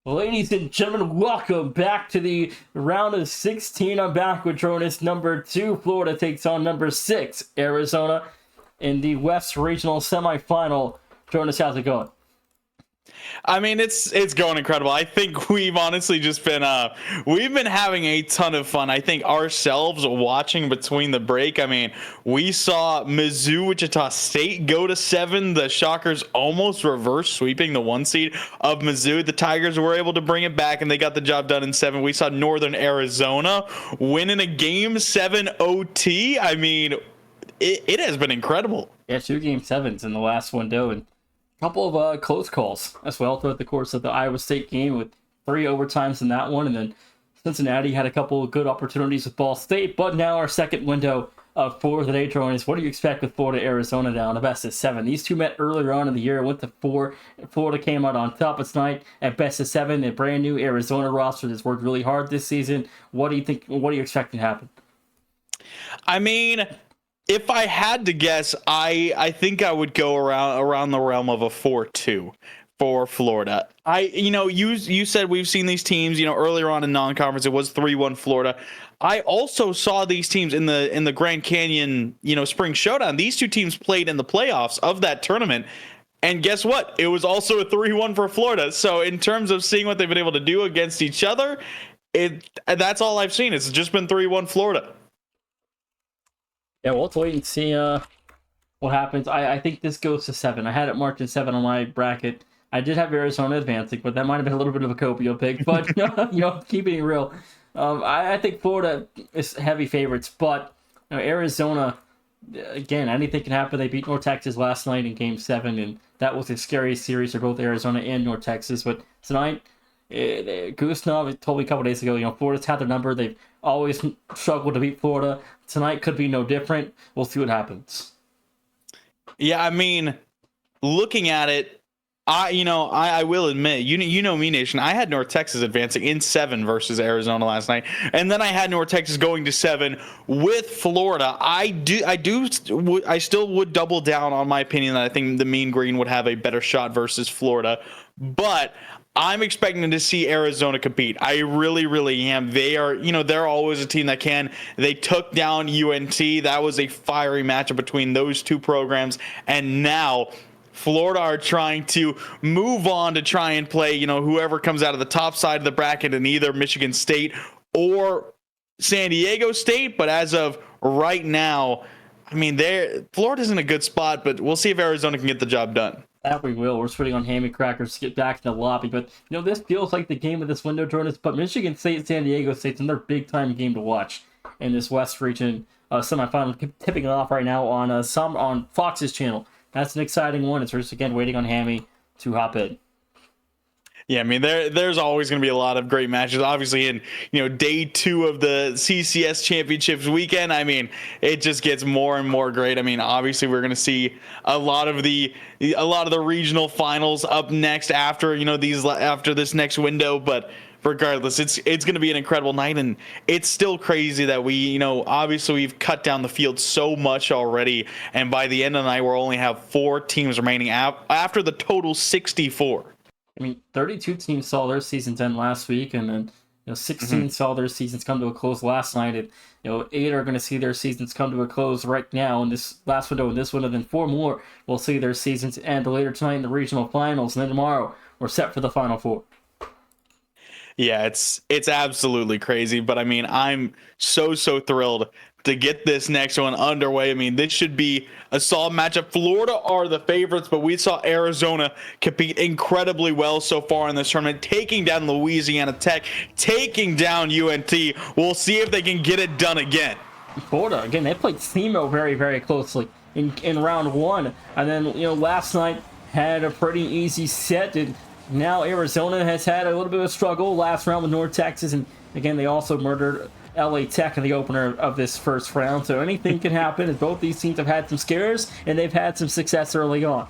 Ladies and gentlemen, welcome back to the round of 16. I'm back with Jonas. Number 2, Florida takes on number 6, Arizona, in the West Regional Semifinal. Jonas, how's it going? I mean, it's going incredible. I think we've honestly just been we've been having a ton of fun. I think ourselves watching between the break. I mean, we saw Mizzou, Wichita State go to 7. The Shockers almost reverse sweeping the 1 seed of Mizzou. The Tigers were able to bring it back and they got the job done in 7. We saw Northern Arizona win in a game 7 OT. I mean, it has been incredible. Yeah, 2 game 7s in the last window and a couple of close calls as well throughout the course of the Iowa State game with 3 overtimes in that one. And then Cincinnati had a couple of good opportunities with Ball State. But now our second window for the day, Jonas. What do you expect with Florida, Arizona down a best of 7? These two met earlier on in the year, went to 4. Florida came out on top tonight at best of 7. A brand new Arizona roster that's worked really hard this season. What do you think? What are you expecting to happen? I mean, if I had to guess, I think I would go around the realm of a 4-2 for Florida. You said we've seen these teams, earlier on in non-conference it was 3-1 Florida. I also saw these teams in the Grand Canyon, Spring Showdown. These two teams played in the playoffs of that tournament. And guess what? It was also a 3-1 for Florida. So in terms of seeing what they've been able to do against each other, that's all I've seen. It's just been 3-1 Florida. Yeah, we'll have to wait and see what happens. I think this goes to 7. I had it marked in 7 on my bracket. I did have Arizona advancing, but that might have been a little bit of a Copio pick. But keeping it real, I think Florida is heavy favorites. But Arizona, again, anything can happen. They beat North Texas last night in Game 7, and that was a scary series for both Arizona and North Texas. But tonight, Goosenov told me a couple days ago, Florida's had their number. They've always struggled to beat Florida. Tonight could be no different. We'll see what happens. Yeah, I mean, looking at it, I will admit, you know me, Nation. I had North Texas advancing in 7 versus Arizona last night, and then I had North Texas going to 7 with Florida. I still would double down on my opinion that I think the Mean Green would have a better shot versus Florida, but I'm expecting to see Arizona compete. I really, really am. They are, they're always a team that can. They took down UNT. That was a fiery matchup between those two programs, and now Florida are trying to move on to try and play, whoever comes out of the top side of the bracket in either Michigan State or San Diego State. But as of right now, I mean, Florida's in a good spot, but we'll see if Arizona can get the job done. That we will. We're sitting on hammy crackers to get back to the lobby. But, this feels like the game of this window, Jonas. But Michigan State, San Diego State's another big-time game to watch in this West region semifinal, tipping off right now on Fox's channel. That's an exciting one. It's just, again, waiting on Hammy to hop in. Yeah, I mean, there's always going to be a lot of great matches. Obviously, in day 2 of the CCS championships weekend, I mean, it just gets more and more great. I mean, obviously, we're going to see a lot of the regional finals up next after after this next window. But regardless, it's going to be an incredible night, and it's still crazy that obviously we've cut down the field so much already, and by the end of the night, we'll only have 4 teams remaining after the total 64. I mean, 32 teams saw their seasons end last week, and then 16 saw their seasons come to a close last night, and 8 are going to see their seasons come to a close right now in this last window, and this window. Then 4 more will see their seasons end later tonight in the regional finals, and then tomorrow we're set for the Final 4. Yeah, it's absolutely crazy, but I mean, I'm so thrilled to get this next one underway. I mean, this should be a solid matchup. Florida are the favorites, but we saw Arizona compete incredibly well so far in this tournament, taking down Louisiana Tech, taking down UNT. We'll see if they can get it done again. Florida, again, they played SEMO very, very closely in round 1, and then, last night had a pretty easy set, and now Arizona has had a little bit of a struggle last round with North Texas, and again, they also murdered LA Tech in the opener of this first round. So anything can happen, as both these teams have had some scares, and they've had some success early on.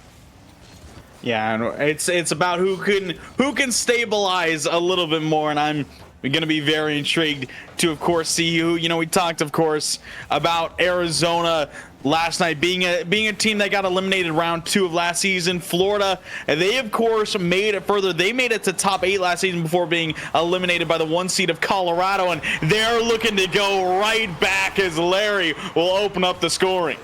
Yeah, and it's about who can stabilize a little bit more, and we're going to be very intrigued to, of course, see who, we talked, of course, about Arizona last night being a team that got eliminated round 2 of last season. Florida, and they, of course, made it further. They made it to top 8 last season before being eliminated by the 1 seed of Colorado, and they're looking to go right back as Larry will open up the scoring.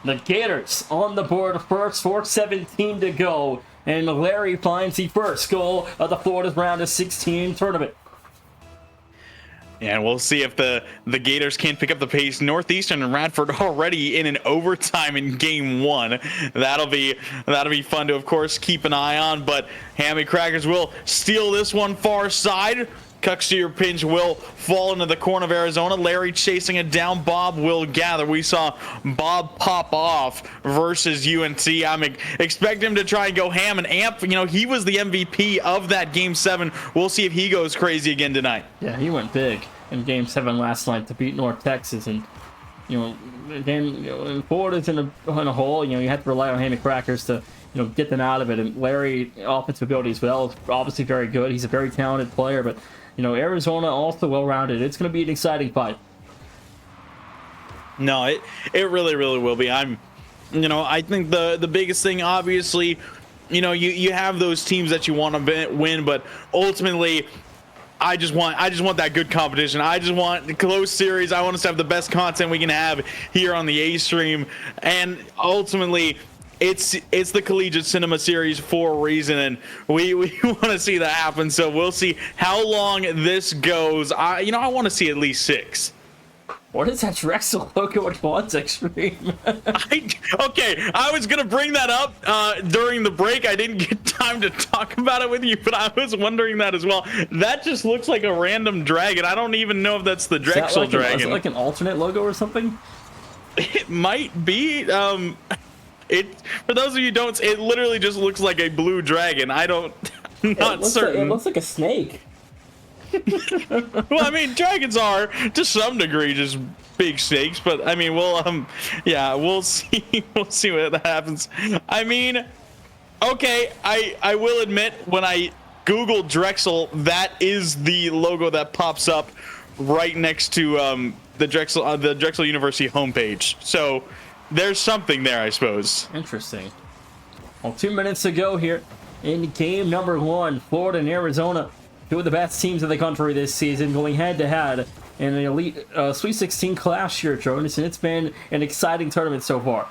The Gators on the board first, 4:17 to go, and Larry finds the first goal of the Florida's round of 16 tournament. And we'll see if the Gators can pick up the pace. Northeastern and Radford already in an overtime in game 1. That'll be fun to, of course, keep an eye on. But Hammy Crackers will steal this one far side. Cucksteer pinch will fall into the corner of Arizona. Larry chasing it down. Bob will gather. We saw Bob pop off versus UNC. I'm expect him to try and go ham and amp. He was the MVP of that game 7. We'll see if he goes crazy again tonight. Yeah, he went big in game 7 last night to beat North Texas. And, again, Florida's in a hole. You have to rely on Hammy Crackers to, get them out of it. And Larry, offensive ability as well, is obviously very good. He's a very talented player, but Arizona also well-rounded. It's going to be an exciting fight. No, it really, really will be. I think the biggest thing, obviously, you have those teams that you want to win, but ultimately, I just want that good competition. I just want the close series. I want us to have the best content we can have here on the A stream, and ultimately, it's the Collegiate Cinema Series for a reason, and we want to see that happen. So we'll see how long this goes. I want to see at least 6. What is that Drexel logo at Quads Extreme? Okay, I was gonna bring that up during the break. I didn't get time to talk about it with you, but I was wondering that as well. That just looks like a random dragon. I don't even know if that's the Drexel dragon. Is it like an alternate logo or something? It might be. For those of you who don't, it literally just looks like a blue dragon. I'm not certain. It looks like a snake. Well, I mean, dragons are to some degree just big snakes, but I mean, we'll see. We'll see what happens. I mean, okay, I will admit, when I Googled Drexel, that is the logo that pops up right next to the Drexel University homepage. So there's something there, I suppose. Interesting. Well, 2 minutes to go here in game number 1. Florida and Arizona, 2 of the best teams in the country this season, going head-to-head in an elite Sweet 16 clash here, Jonas, and it's been an exciting tournament so far.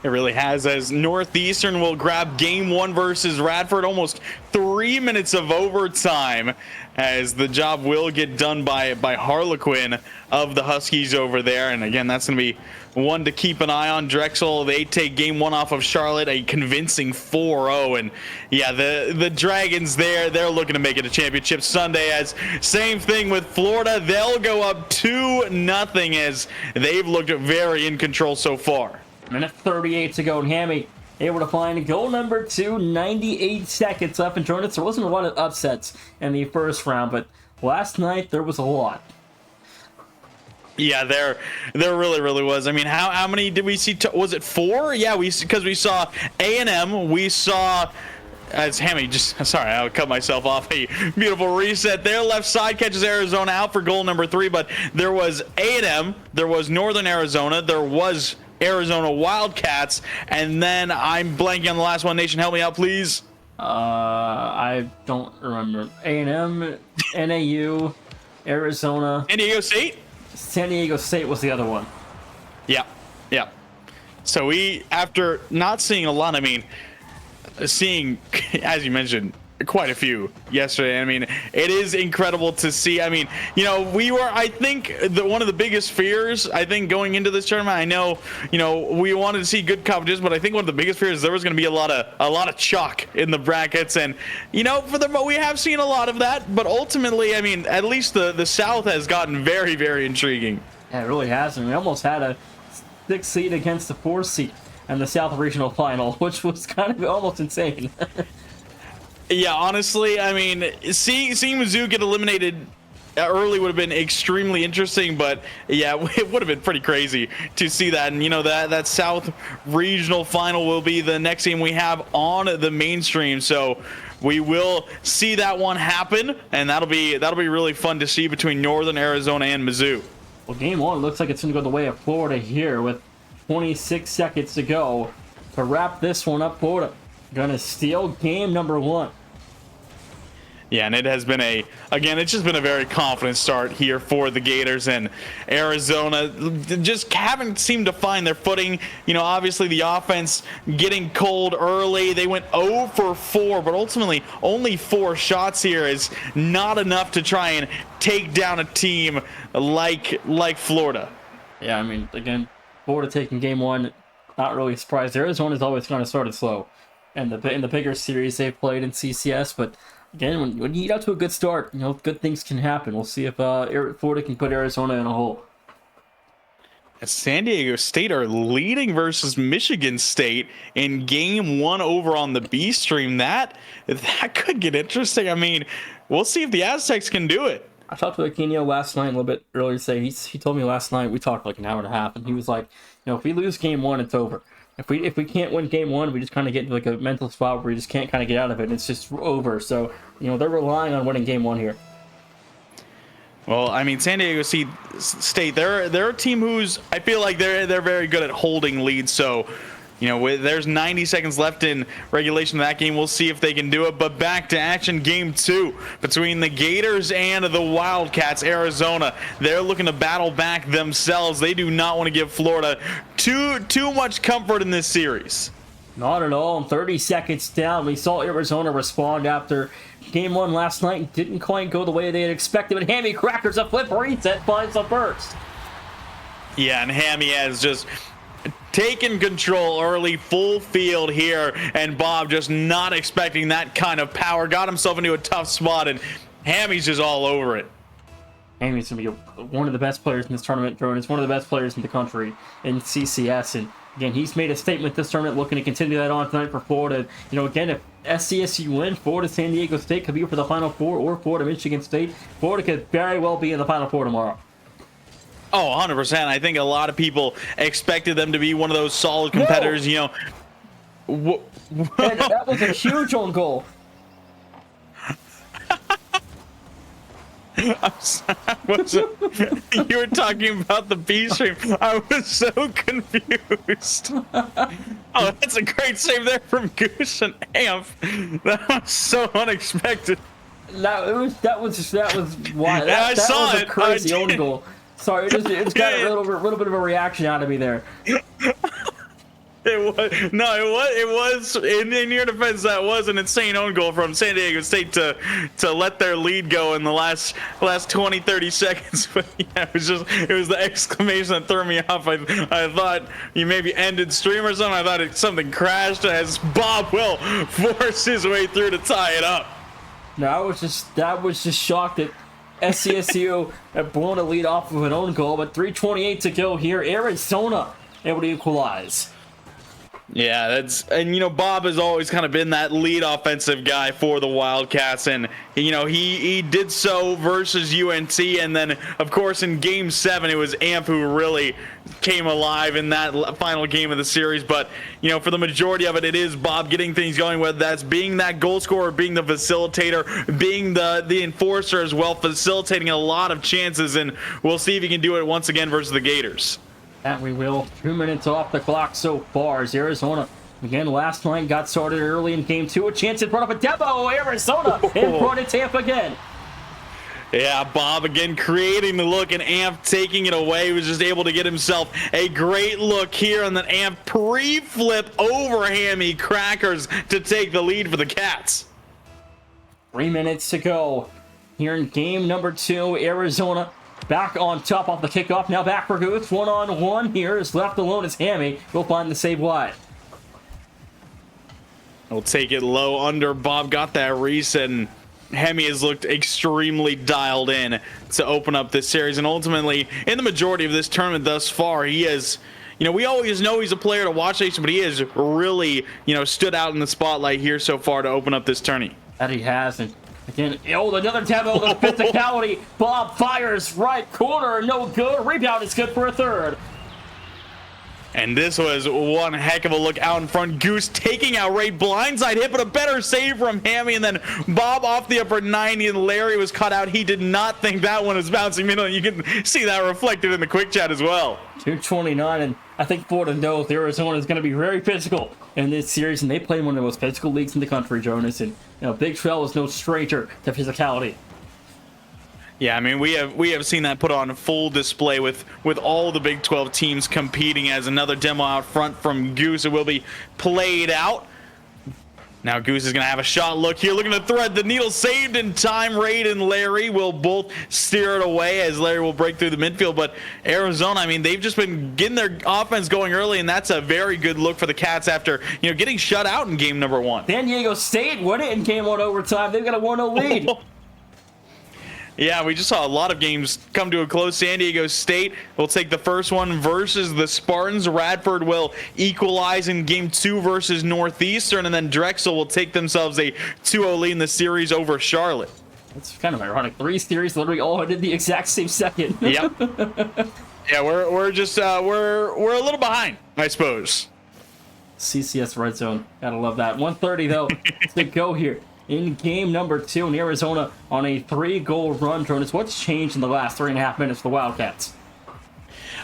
It really has, as Northeastern will grab game 1 versus Radford. Almost 3 minutes of overtime, as the job will get done by Harlequin of the Huskies over there. And again, that's going to be one to keep an eye on. Drexel, they take game 1 off of Charlotte, a convincing 4-0. And yeah, the Dragons they're looking to make it a championship Sunday. As same thing with Florida, they'll go up 2-0 as they've looked very in control so far. Minute 38 to go, and Hammy able to find goal number 2, 98 seconds left in Jordan. There wasn't a lot of upsets in the first round, but last night there was a lot. Yeah, there really, really was. I mean, how many did we see? Was it 4? Yeah, because we saw A&M, we saw, as Hammy sorry, I'll cut myself off. A beautiful reset there. Left side catches Arizona out for goal number 3, but there was A&M, there was Northern Arizona, there was Arizona Wildcats, and then I'm blanking on the last one. Nation, help me out, please. I don't remember. A&M, NAU, Arizona. San Diego State? San Diego State was the other one. Yeah. So we, after not seeing a lot, I mean, seeing, as you mentioned, quite a few yesterday. I mean, it is incredible to see. I mean, we were, I think, one of the biggest fears, I think, going into this tournament. I know, we wanted to see good competition, but I think one of the biggest fears is there was going to be a lot of chalk in the brackets. And, we have seen a lot of that, but ultimately, I mean, at least the South has gotten very, very intriguing. Yeah, it really has. And we almost had a 6 seed against the 4 seed in the South Regional Final, which was kind of almost insane. Yeah, honestly, I mean, seeing Mizzou get eliminated early would have been extremely interesting, but yeah, it would have been pretty crazy to see that. And that South Regional Final will be the next game we have on the mainstream. So we will see that one happen, and that'll be really fun to see between Northern Arizona and Mizzou. Well, game one looks like it's going to go the way of Florida here with 26 seconds to go. To wrap this one up, Florida going to steal game number one. Yeah, and it has been it's just been a very confident start here for the Gators, and Arizona just haven't seemed to find their footing. You know, obviously the offense getting cold early. They went 0 for 4, but ultimately only 4 shots here is not enough to try and take down a team like Florida. Yeah, I mean, again, Florida taking game one, not really surprised. Arizona's always kind of started slow. And in the bigger series they've played in CCS, but again, when you get out to a good start, you know, good things can happen. We'll see if Florida can put Arizona in a hole. San Diego State are leading versus Michigan State in game one over on the B stream. That could get interesting. I mean, we'll see if the Aztecs can do it. I talked to Aquino last night a little bit earlier today. He told me last night, we talked like an hour and a half, and he was like, you know, if we lose game one, it's over. If we can't win game one, we just kind of get into like a mental spot where we just can't kind of get out of it, and it's just over. So, you know, they're relying on winning game one here. Well, I mean, San Diego State, they're a team who's, I feel like they're very good at holding leads. So, you know, there's 90 seconds left in regulation of that game. We'll see if they can do it. But back to action, game two between the Gators and the Wildcats. Arizona, they're looking to battle back themselves. They do not want to give Florida too much comfort in this series. Not at all. 30 seconds down, we saw Arizona respond after game one last night. Didn't quite go the way they had expected, but Hammy crackers a flip reset, finds a burst. Yeah, and Hammy has just taken control early, full field here, and Bob just not expecting that kind of power. Got himself into a tough spot, and Hammy's just all over it. Hammy's going to be one of the best players in this tournament, Drone. He's one of the best players in the country in CCS, and again, he's made a statement this tournament, looking to continue that on tonight for Florida. You know, again, if SCSU win, Florida San Diego State could be for the Final Four, or Florida Michigan State. Florida could very well be in the Final Four tomorrow. Oh, 100%. I think a lot of people expected them to be one of those solid competitors. Whoa. You know. And that was a huge own goal. You were talking about the B stream. I was so confused. Oh, that's a great save there from Goose and Amp. That was so unexpected. That was why. Yeah, I saw was it. A crazy own goal. Sorry, it just got a little bit of a reaction out of me there. It was in your defense, that was an insane own goal from San Diego State to let their lead go in the last 20-30 seconds. But yeah, it was the exclamation that threw me off. I thought you maybe ended stream or something. I thought something crashed as Bob will force his way through to tie it up. No, I was just shocked that SCSU had blown a lead off of an own goal, but 3:28 to go here. Arizona able to equalize. Yeah, and you know, Bob has always kind of been that lead offensive guy for the Wildcats, and you know, he did so versus UNT, and then of course in game 7 it was Amp who really came alive in that final game of the series. But you know, for the majority of it, it is Bob getting things going, whether that's being that goal scorer, being the facilitator, being the enforcer as well, facilitating a lot of chances, and we'll see if he can do it once again versus the Gators. That we will. 2 minutes off the clock so far as Arizona, again, last night got started early in game 2. A chance in front of a Debo. Arizona in front of Tampa again. Yeah, Bob again creating the look, and Amp taking it away. He was just able to get himself a great look here on the Amp pre-flip over Hammy crackers to take the lead for the Cats. 3 minutes to go here in game number 2. Arizona back on top off the kickoff. Now back for Goose. 1-on-1 here is left alone as Hammy will find the save wide. We'll take it low under. Bob got that reset, and Hemi has looked extremely dialed in to open up this series. And ultimately, in the majority of this tournament thus far, he has, you know, we always know he's a player to watch, but he has really, you know, stood out in the spotlight here so far to open up this tourney. That he has. And again, another demo, the physicality. Bob fires right corner, no good. Rebound is good for a third. And this was one heck of a look out in front. Goose taking out Ray. Blindside hit, but a better save from Hammy. And then Bob off the upper 90, and Larry was cut out. He did not think that one was bouncing middle. You can see that reflected in the quick chat as well. 229, and I think Florida knows Arizona is going to be very physical in this series, and they play one of the most physical leagues in the country, Jonas. And Big 12 is no stranger to physicality. Yeah, I mean, we have seen that put on full display with all the Big 12 teams competing. As another demo out front from Goose. It will be played out. Now Goose is going to have a shot look here, looking to thread the needle, saved in time. Raid and Larry will both steer it away as Larry will break through the midfield. But Arizona, I mean, they've just been getting their offense going early, and that's a very good look for the Cats after getting shut out in game number 1. San Diego State won it in game 1 overtime. They've got a 1-0 lead. Yeah, we just saw a lot of games come to a close. San Diego State will take the first one versus the Spartans. Radford will equalize in game 2 versus Northeastern, and then Drexel will take themselves a 2-0 lead in the series over Charlotte. It's kind of ironic. 3 series literally all ended the exact same second. Yep. Yeah, we're just we're a little behind, I suppose. CCS red zone. Gotta love that. 1:30 though to go here. In game number 2, in Arizona on a 3-goal run. Jonas, what's changed in the last 3.5 minutes for the Wildcats?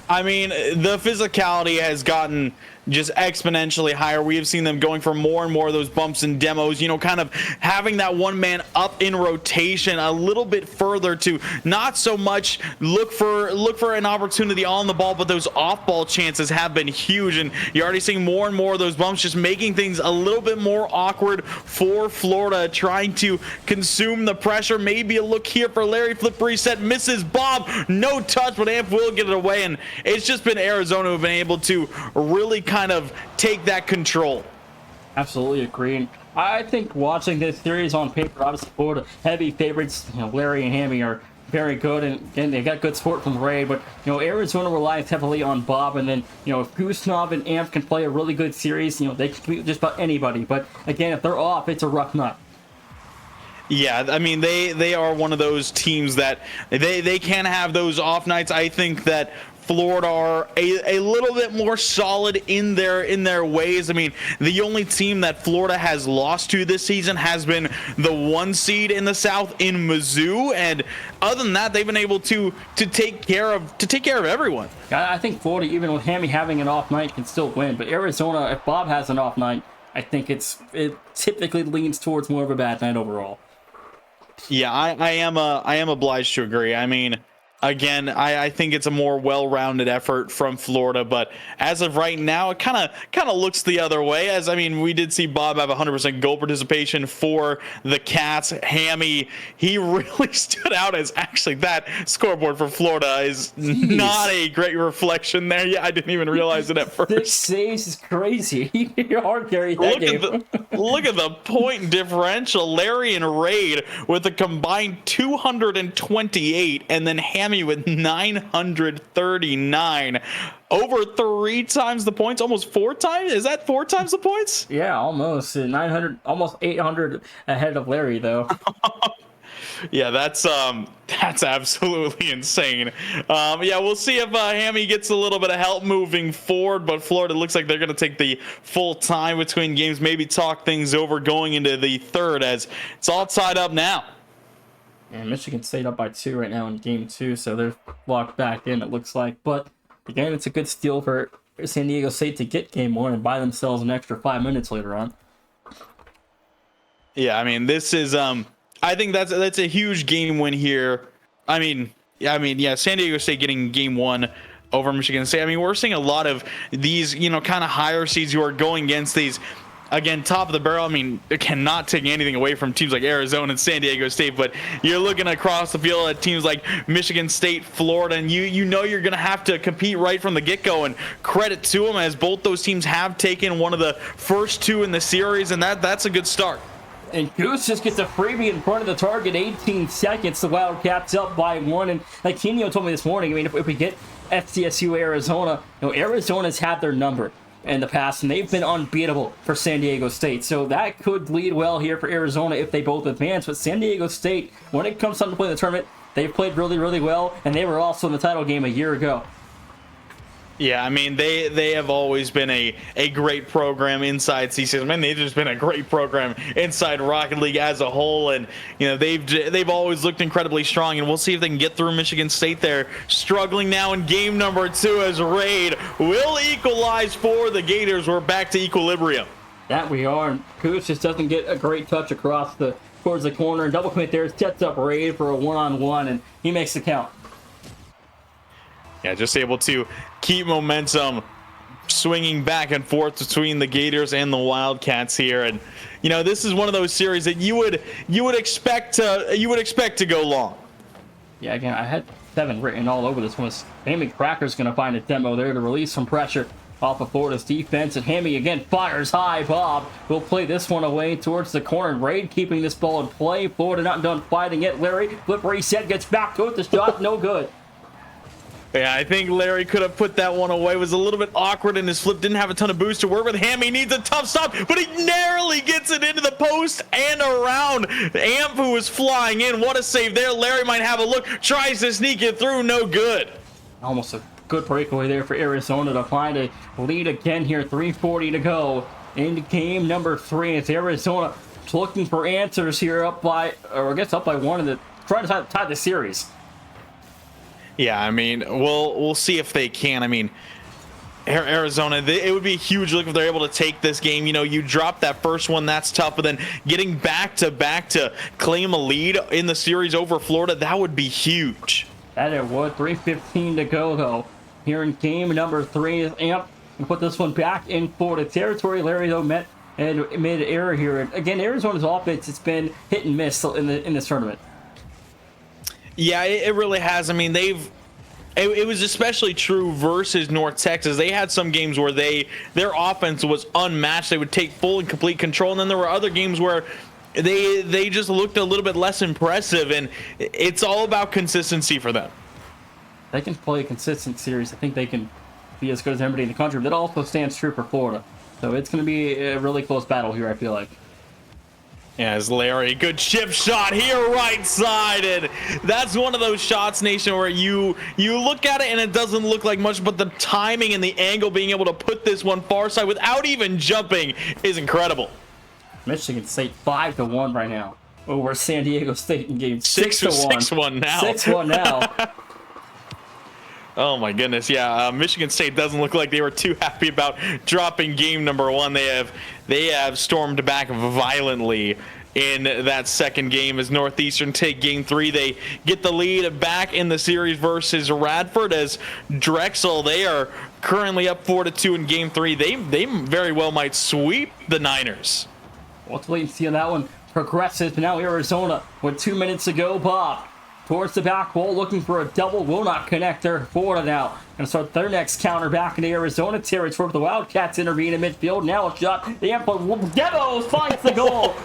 I mean, the physicality has gotten just exponentially higher. We have seen them going for more and more of those bumps and demos, kind of having that one man up in rotation a little bit further to not so much look for an opportunity on the ball, but those off-ball chances have been huge, and you're already seeing more and more of those bumps, just making things a little bit more awkward for Florida, trying to consume the pressure. Maybe a look here for Larry, flip reset, misses Bob, no touch, but Amp will get it away, and it's just been Arizona who've been able to really kind of take that control. Absolutely agree. And I think watching this series on paper, obviously Florida heavy favorites. Larry and Hammy are very good, and again, they got good support from Ray. But Arizona relies heavily on Bob, and then if Gusnov and Amp can play a really good series, they can beat just about anybody. But again, if they're off, it's a rough nut. Yeah, I mean, they are one of those teams that they can have those off nights. I think that Florida are a little bit more solid in their ways. I mean, the only team that Florida has lost to this season has been the 1 seed in the South in Mizzou, and other than that, they've been able to take care of everyone. I think Florida, even with Hammy having an off night, can still win. But Arizona, if Bob has an off night, I think it typically leans towards more of a bad night overall. Yeah, I am obliged to agree. I mean, again, I think it's a more well-rounded effort from Florida, but as of right now, it kind of looks the other way. As I mean, we did see Bob have 100% goal participation for the Cats. Hammy, he really stood out as actually that scoreboard for Florida is not a great reflection there. Yeah, I didn't even realize it at first. 6 saves is crazy. You're hard carried that game. Look at the point differential. Larry and Raid with a combined 228, and then Hammy with 939, over 3 times the points, almost 4 times. Is that 4 times the points? Yeah, almost 900, almost 800 ahead of Larry though. Yeah, that's absolutely insane. Yeah, we'll see if Hammy gets a little bit of help moving forward, but Florida looks like they're going to take the full time between games, maybe talk things over going into the third, as it's all tied up now. And Michigan State up by 2 right now in game 2, so they're locked back in, it looks like. But again, it's a good steal for San Diego State to get game 1 and buy themselves an extra 5 minutes later on. Yeah, I mean, this is I think that's a huge game win here. I mean, San Diego State getting game 1 over Michigan State. I mean, we're seeing a lot of these, kind of higher seeds who are going against these. Again, top of the barrel. I mean, it cannot take anything away from teams like Arizona and San Diego State, but you're looking across the field at teams like Michigan State, Florida, and you know you're going to have to compete right from the get-go, and credit to them as both those teams have taken one of the first 2 in the series, and that's a good start. And Goose just gets a freebie in front of the target, 18 seconds. The Wildcats up by 1. And like Kenio told me this morning, I mean, if we get FCSU Arizona, Arizona's had their number in the past, and they've been unbeatable for San Diego State. So that could lead well here for Arizona if they both advance. But San Diego State, when it comes time to play the tournament, they've played really, really well, and they were also in the title game a year ago. Yeah, I mean they have always been a great program inside CCS. I mean they've just been a great program inside Rocket League as a whole, and you know they've always looked incredibly strong. And we'll see if they can get through Michigan State. There struggling now in game number 2 as Raid will equalize for the Gators. We're back to equilibrium. That we are. And Goose just doesn't get a great touch across towards the corner. And double commit there sets up Raid for a one-on-one, and he makes the count. Yeah, just able to keep momentum swinging back and forth between the Gators and the Wildcats here. And you know, this is one of those series that you would expect to go long. Yeah, again, I had 7 written all over this one. Hammy Cracker's going to find a demo there to release some pressure off of Florida's defense. And Hammy again fires high. Bob will play this one away towards the corner. And Raid keeping this ball in play. Florida not done fighting yet. Larry, flip reset, gets back to it. The shot, no good. Yeah, I think Larry could have put that one away. It was a little bit awkward, and his flip didn't have a ton of boost to work with. Hammy needs a tough stop, but he narrowly gets it into the post and around. Amp, who was flying in, what a save there. Larry might have a look, tries to sneak it through, no good. Almost a good breakaway there for Arizona to find a lead again here. 3:40 to go in game number 3. It's Arizona looking for answers here, up by one of the trying to tie the series. Yeah, I mean, we'll see if they can. I mean, Arizona, it would be a huge look if they're able to take this game. You know, you drop that first one, that's tough, but then getting back to claim a lead in the series over Florida, that would be huge. That it would. 3:15 to go, though. Here in game number 3 is Amp. And put this one back in Florida territory. Larry, though, met in mid-air here. And again, Arizona's offense, it's been hit and miss in this tournament. Yeah, it really has. I mean, it was especially true versus North Texas. They had some games where their offense was unmatched. They would take full and complete control, and then there were other games where they just looked a little bit less impressive, and it's all about consistency for them. They can play a consistent series. I think they can be as good as anybody in the country. But that also stands true for Florida. So it's going to be a really close battle here, I feel like. As Larry, good chip shot here, right side, and that's one of those shots, Nation, where you look at it and it doesn't look like much, but the timing and the angle, being able to put this one far side without even jumping, is incredible. Michigan State 5-1 right now over San Diego State in game 6-1. 6-1 now. 6-1 now. Oh my goodness, yeah. Michigan State doesn't look like they were too happy about dropping game number 1. They have stormed back violently in that second game as Northeastern take game 3. They get the lead back in the series versus Radford as Drexel. They are currently up 4-2 in game 3. They very well might sweep the Niners. We'll wait and see on that one. Progresses, but now Arizona with 2 minutes to go. Bob towards the back wall, looking for a double, will not connect there. Florida now gonna start their next counter back into Arizona territory. The Wildcats intervene in midfield. Now a shot. The Demos finds the goal.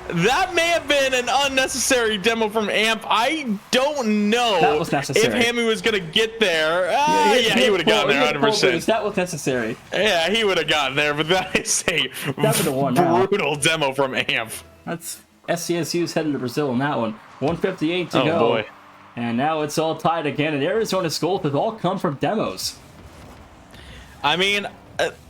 That may have been an unnecessary demo from Amp. I don't know that was necessary. if Hammy was going to get there. He would have gotten there 100%. That was necessary. Yeah, he would have gotten there, but that is a brutal demo from Amp. That's SCSU's heading to Brazil in that one. 1:58 to go. Boy. And now it's all tied again, and Arizona's goals have all come from demos. I mean,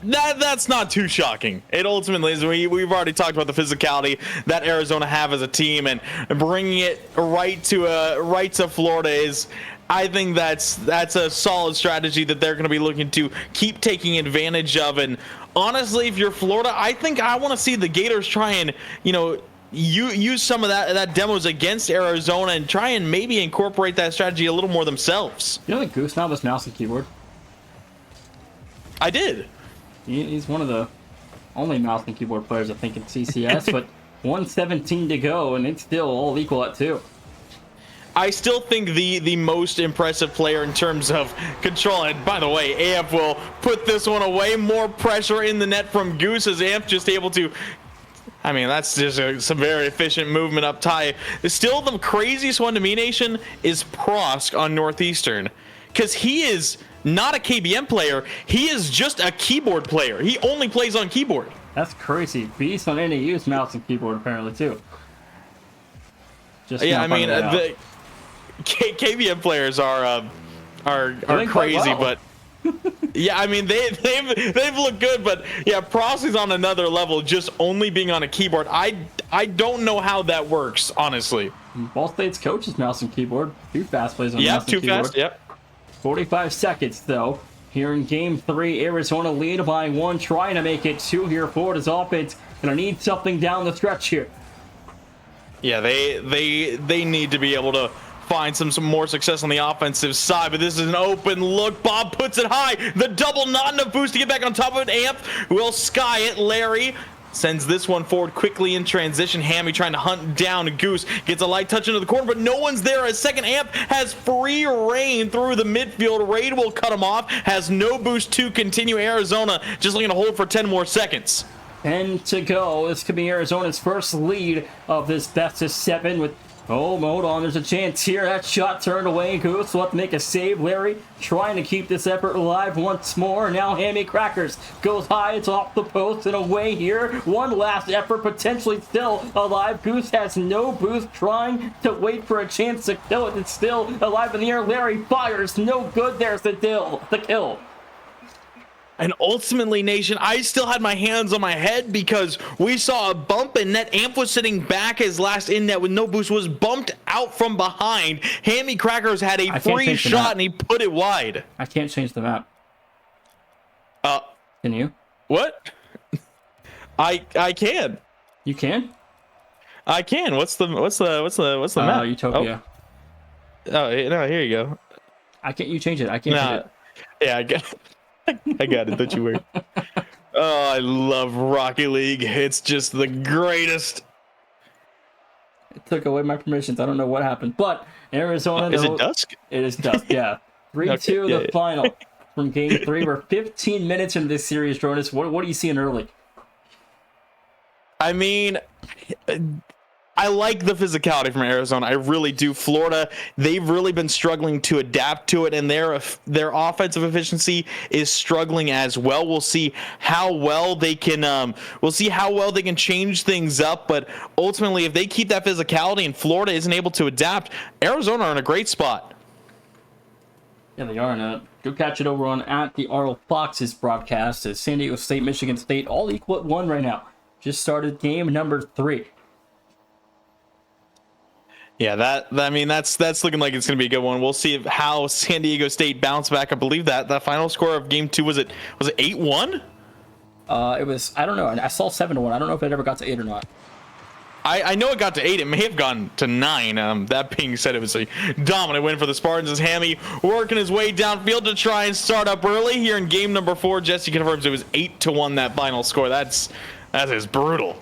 that's not too shocking. It ultimately is. We've already talked about the physicality that Arizona have as a team, and bringing it right to Florida is, I think that's a solid strategy that they're going to be looking to keep taking advantage of. And honestly, if you're Florida, I think I want to see the Gators try and use some of that demos against Arizona and try and maybe incorporate that strategy a little more themselves. You know that Goose now has mouse and keyboard? I did. He's one of the only mouse and keyboard players, I think, in CCS, but 1:17 to go, and it's still all equal at 2. I still think the most impressive player in terms of control, and by the way, Amp will put this one away. More pressure in the net from Goose as Amp just able to, I mean, that's just some very efficient movement up tie. Still, the craziest one to me, Nation, is Prosk on Northeastern, because he is not a KBM player. He is just a keyboard player. He only plays on keyboard. That's crazy. Beast on NAU's mouse and keyboard apparently too. Just yeah, I mean, the KBM players are crazy, well. Yeah, I mean they've looked good, but yeah, Prosty's on another level. Just only being on a keyboard, I don't know how that works, honestly. Ball State's coach is mouse and keyboard. Too fast plays on Yeah, mouse and too keyboard. fast. Yep. 45 seconds though. Here in game 3, Arizona lead by 1, trying to make it 2 here. Florida's offense gonna need something down the stretch here. Yeah, they need to be able to find some more success on the offensive side, but this is an open look. Bob puts it high. The double, not enough boost to get back on top of it. Amp will sky it. Larry sends this one forward quickly in transition. Hammy trying to hunt down Goose. Gets a light touch into the corner, but no one's there as second Amp has free reign through the midfield. Raid will cut him off. Has no boost to continue. Arizona just looking to hold for 10 more seconds. 10 to go. This could be Arizona's first lead of this best of 7 with... Oh, hold on. There's a chance here. That shot turned away. Goose will have to make a save. Larry trying to keep this effort alive once more. Now Hammy Crackers goes high. It's off the post and away here. One last effort, potentially still alive. Goose has no boost, trying to wait for a chance to kill it. It's still alive in the air. Larry fires. No good. There's the kill. And ultimately, Nation, I still had my hands on my head because we saw a bump in net. Amp was sitting back his last in net with no boost, was bumped out from behind. Hammy Crackers had a free shot and he put it wide. I can't change the map. Can you? What? I can. You can? I can. What's the map? Utopia. Oh, no, here you go. I can't. You change it. I can't change it. Yeah, I got it. I got it. Don't you worry. Oh, I love Rocket League. It's just the greatest. It took away my permissions. I don't know what happened, but Arizona. Is it dusk? It is dusk. Yeah, 3-2 the final from Game 3. We're 15 minutes into this series, Jonas. What are you seeing early? I mean, I like the physicality from Arizona. I really do. Florida, they've really been struggling to adapt to it, and their offensive efficiency is struggling as well. We'll see how well they can. We'll see how well they can change things up. But ultimately, if they keep that physicality and Florida isn't able to adapt, Arizona are in a great spot. Yeah, they are. Go catch it over on at the Arnold Fox's broadcast as San Diego State, Michigan State, all equal at 1 right now. Just started game number 3. Yeah, that's looking like it's going to be a good one. We'll see how San Diego State bounce back. I believe that final score of game 2 was it 8-1? It was, I don't know. I saw 7-1. I don't know if it ever got to 8 or not. I know it got to 8. It may have gone to 9. That being said, it was a dominant win for the Spartans as Hammy working his way downfield to try and start up early here in game number 4. Jesse confirms it was 8-1 that final score. That is brutal.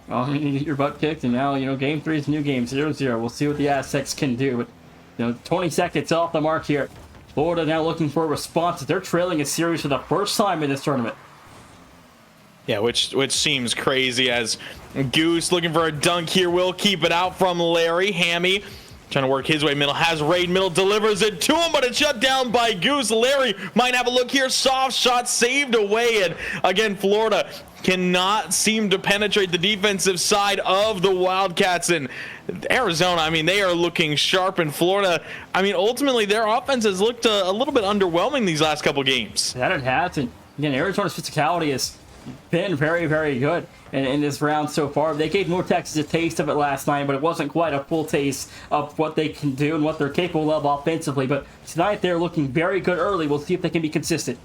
Well, you get your butt kicked, and now, game 3 is a new game, 0-0. We'll see what the Aztecs can do. But, 20 seconds off the mark here. Florida now looking for a response. They're trailing a series for the first time in this tournament. Yeah, which seems crazy as Goose looking for a dunk here. Will keep it out from Larry. Hammy trying to work his way middle. Has Raid middle. Delivers it to him, but it's shut down by Goose. Larry might have a look here. Soft shot saved away. And again, Florida cannot seem to penetrate the defensive side of the Wildcats. And Arizona, I mean, they are looking sharp. In Florida, I mean, ultimately their offense has looked a little bit underwhelming these last couple games. That it has. And again, Arizona's physicality has been very, very good in this round so far. They gave North Texas a taste of it last night, but it wasn't quite a full taste of what they can do and what they're capable of offensively. But tonight they're looking very good early. We'll see if they can be consistent.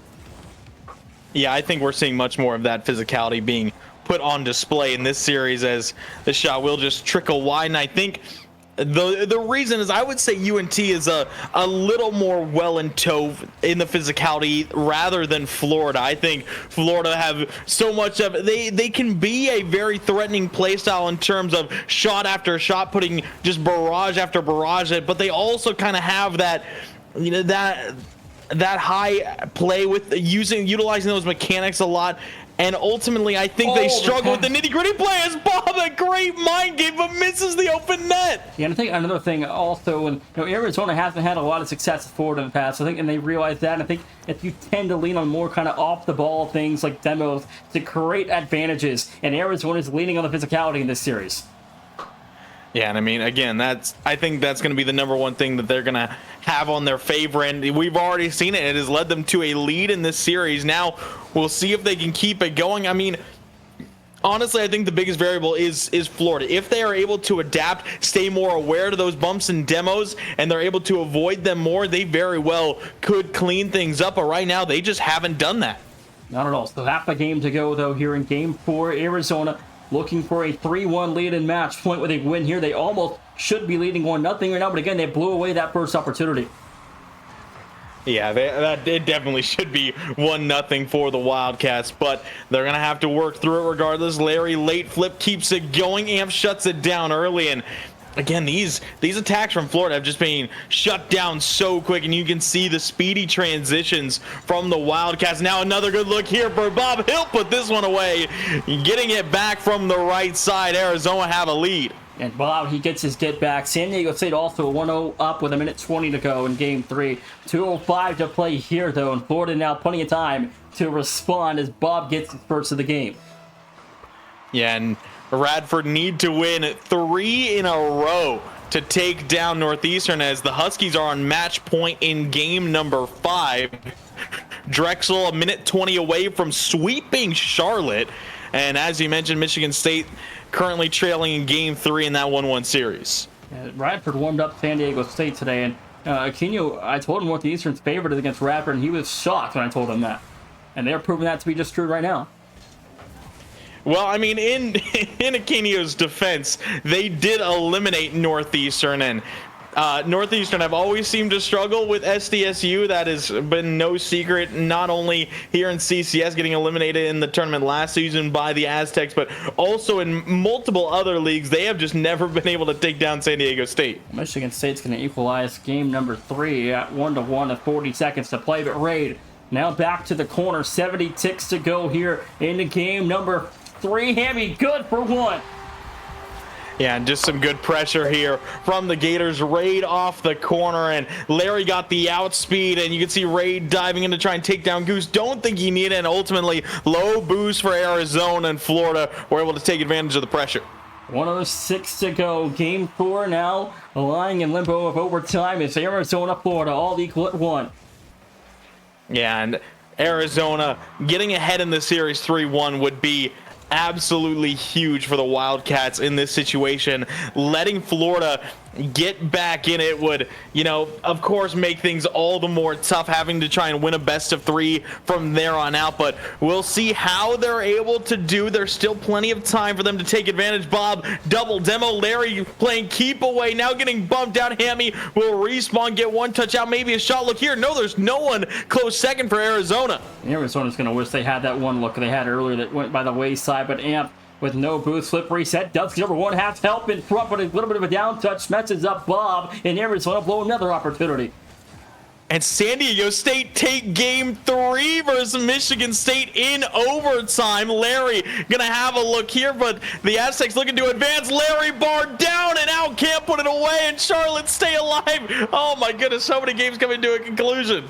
Yeah, I think we're seeing much more of that physicality being put on display in this series as the shot will just trickle wide. And I think the reason is I would say UNT is a little more well in tow in the physicality rather than Florida. I think Florida have so much of they can be a very threatening play style in terms of shot after shot, putting just barrage after barrage, but they also kind of have that, that high play with utilizing those mechanics a lot. And ultimately, I think they struggle with the nitty-gritty play as Bob, a great mind game, but misses the open net. Yeah, and I think another thing also, when Arizona hasn't had a lot of success with Florida in the past, I think, and they realize that. And I think if you tend to lean on more kind of off-the-ball things like demos to create advantages, and Arizona's leaning on the physicality in this series. Yeah, and I mean, again, I think that's going to be the number one thing that they're going to have on their favor, and we've already seen it. It has led them to a lead in this series. Now we'll see if they can keep it going. I mean, honestly, I think the biggest variable is Florida. If they are able to adapt, stay more aware to those bumps and demos, and they're able to avoid them more, they very well could clean things up. But right now, they just haven't done that. Not at all. Still half a game to go, though, here in Game 4. Arizona looking for a 3-1 lead in match point with a win here. They almost should be leading 1-0 right now, but again, they blew away that first opportunity. Yeah, it definitely should be 1-0 for the Wildcats, but they're going to have to work through it regardless. Larry, late flip, keeps it going. Amp shuts it down early, and again, these attacks from Florida have just been shut down so quick, and you can see the speedy transitions from the Wildcats. Now another good look here for Bob. He'll put this one away, getting it back from the right side. Arizona have a lead. And Bob, he gets his get back. San Diego State also 1-0 up with 1:20 to go in Game 3. 2:05 to play here, though, and Florida now plenty of time to respond as Bob gets his first of the game. Yeah, and Radford need to win 3 in a row to take down Northeastern, as the Huskies are on match point in game number 5. Drexel 1:20 away from sweeping Charlotte. And as you mentioned, Michigan State currently trailing in game 3 in that 1-1 series. Radford warmed up San Diego State today, and Aquino, I told him Northeastern's favorite is against Radford, and he was shocked when I told him that. And they're proving that to be just true right now. Well, I mean, in Aquino's defense, they did eliminate Northeastern, and Northeastern have always seemed to struggle with SDSU. That has been no secret, not only here in CCS getting eliminated in the tournament last season by the Aztecs, but also in multiple other leagues. They have just never been able to take down San Diego State. Michigan State's going to equalize game number 3 at 1-1 with 40 seconds to play, but Raid now back to the corner. 70 ticks to go here into game number 3. Hammy good for 1. Yeah, and just some good pressure here from the Gators. Raid off the corner, and Larry got the outspeed, and you can see Raid diving in to try and take down Goose. Don't think he needed it, and ultimately low boost for Arizona, and Florida were able to take advantage of the pressure. 1:06 to go. Game 4 now lying in limbo of overtime. It's Arizona, Florida, all equal at 1. Yeah, and Arizona getting ahead in the series 3-1 would be absolutely huge for the Wildcats in this situation. Letting Florida get back in it would, of course, make things all the more tough, having to try and win a best of 3 from there on out. But we'll see how they're able to do. There's still plenty of time for them to take advantage. Bob, double demo. Larry playing keep away, now getting bumped down. Hammy will respawn, get one touch out, maybe a shot. Look here, no, there's no one close second for Arizona. Arizona's going to wish they had that one look they had earlier that went by the wayside, but Amp with no boost, flip reset, does number 1 half help in front, but a little bit of a down touch messes up Bob, and Arizona blow another opportunity. And San Diego State take game 3 versus Michigan State in overtime. Larry gonna have a look here, but the Aztecs looking to advance. Larry barred down and out, can't put it away, and Charlotte stay alive. Oh my goodness, so many games coming to a conclusion.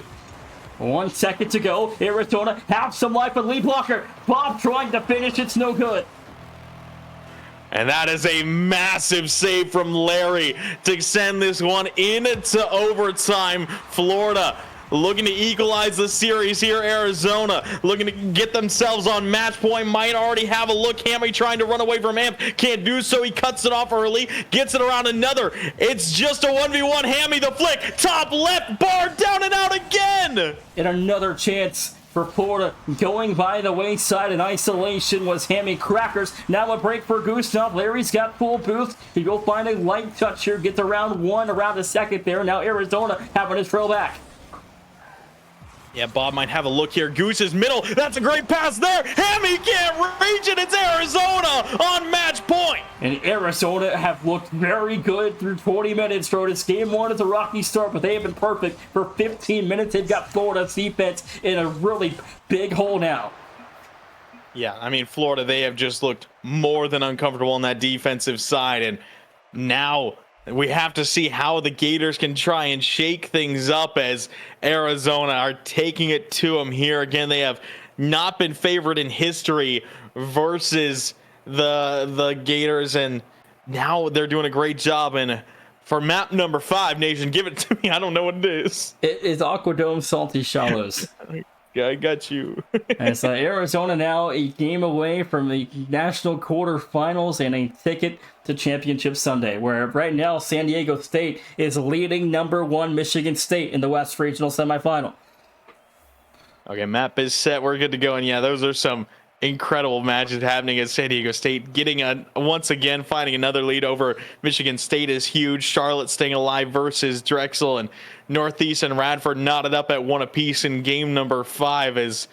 1 second to go. Arizona have some life with lead blocker. Bob trying to finish, it's no good. And that is a massive save from Larry to send this one into overtime. Florida looking to equalize the series here. Arizona looking to get themselves on match point. Might already have a look. Hammy trying to run away from Amp. Can't do so. He cuts it off early. Gets it around another. It's just a 1v1. Hammy the flick. Top left. Bar down and out again. And another chance for Florida going by the wayside in isolation was Hammy Crackers. Now a break for Gustav. Larry's got full boost. He will find a light touch here. Gets around 1, around a second there. Now Arizona having to throw back. Yeah, Bob might have a look here. Goose's middle. That's a great pass there. Hammy can't reach it. It's Arizona on match point. And Arizona have looked very good through 20 minutes. For this game 1 is a rocky start, but they have been perfect for 15 minutes. They've got Florida's defense in a really big hole now. Yeah, I mean, Florida, they have just looked more than uncomfortable on that defensive side. And now we have to see how the Gators can try and shake things up as Arizona are taking it to them here. Again, they have not been favored in history versus the Gators, and now they're doing a great job. And for map number 5, Nation, give it to me. I don't know what it is. It is Aquadome Salty Shallows. Yeah, I got you. And so Arizona now a game away from the national quarterfinals and a ticket to Championship Sunday, where right now San Diego State is leading number 1 Michigan State in the West Regional Semifinal. Okay, map is set. We're good to go. And yeah, those are some incredible matches happening at San Diego State. Getting once again, finding another lead over Michigan State is huge. Charlotte staying alive versus Drexel, and Northeast and Radford knotted up at 1 apiece in game number 5. Is,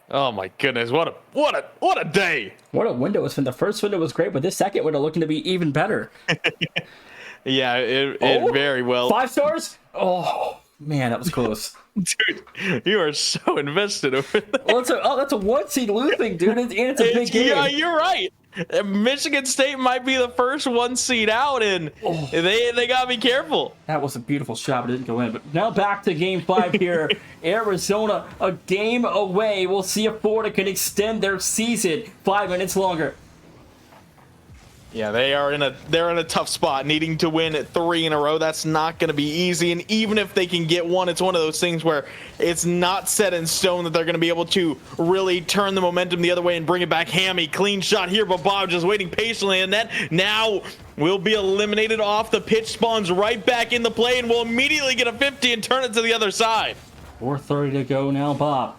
oh my goodness, what a day! What a window! The first window was great, but this second window looking to be even better. Yeah, it very well. 5 stars? Oh man, that was close. Dude, you are so invested over there. Well, that's a 1 seed losing, dude, and it's a big game. Yeah, you're right. Michigan State might be the first 1 seed out, and they gotta be careful. That was a beautiful shot, but it didn't go in. But now back to game 5 here. Arizona, a game away. We'll see if Florida can extend their season 5 minutes longer. Yeah, they're in a tough spot, needing to win 3 in a row. That's not going to be easy. And even if they can get 1, it's one of those things where it's not set in stone that they're going to be able to really turn the momentum the other way and bring it back. Hammy, clean shot here, but Bob just waiting patiently in net. Now will be eliminated off the pitch, spawns right back in the play, and will immediately get a 50 and turn it to the other side. 4:30 to go now, Bob.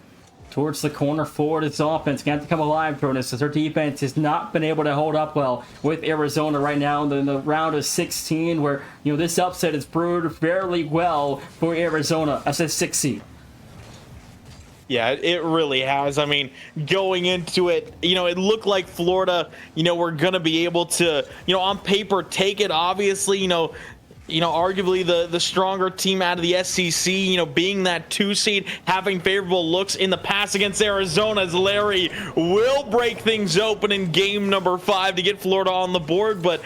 Towards the corner, Florida's offense got to come alive for this, as their defense has not been able to hold up well with Arizona right now in the round of 16, where this upset has brewed fairly well for Arizona as a 6 seed. Yeah, it really has. I mean, going into it, it looked like Florida, were going to be able to, on paper, take it. Obviously, arguably the stronger team out of the SEC, being that 2 seed, having favorable looks in the pass against Arizona, as Larry will break things open in game number 5 to get Florida on the board. But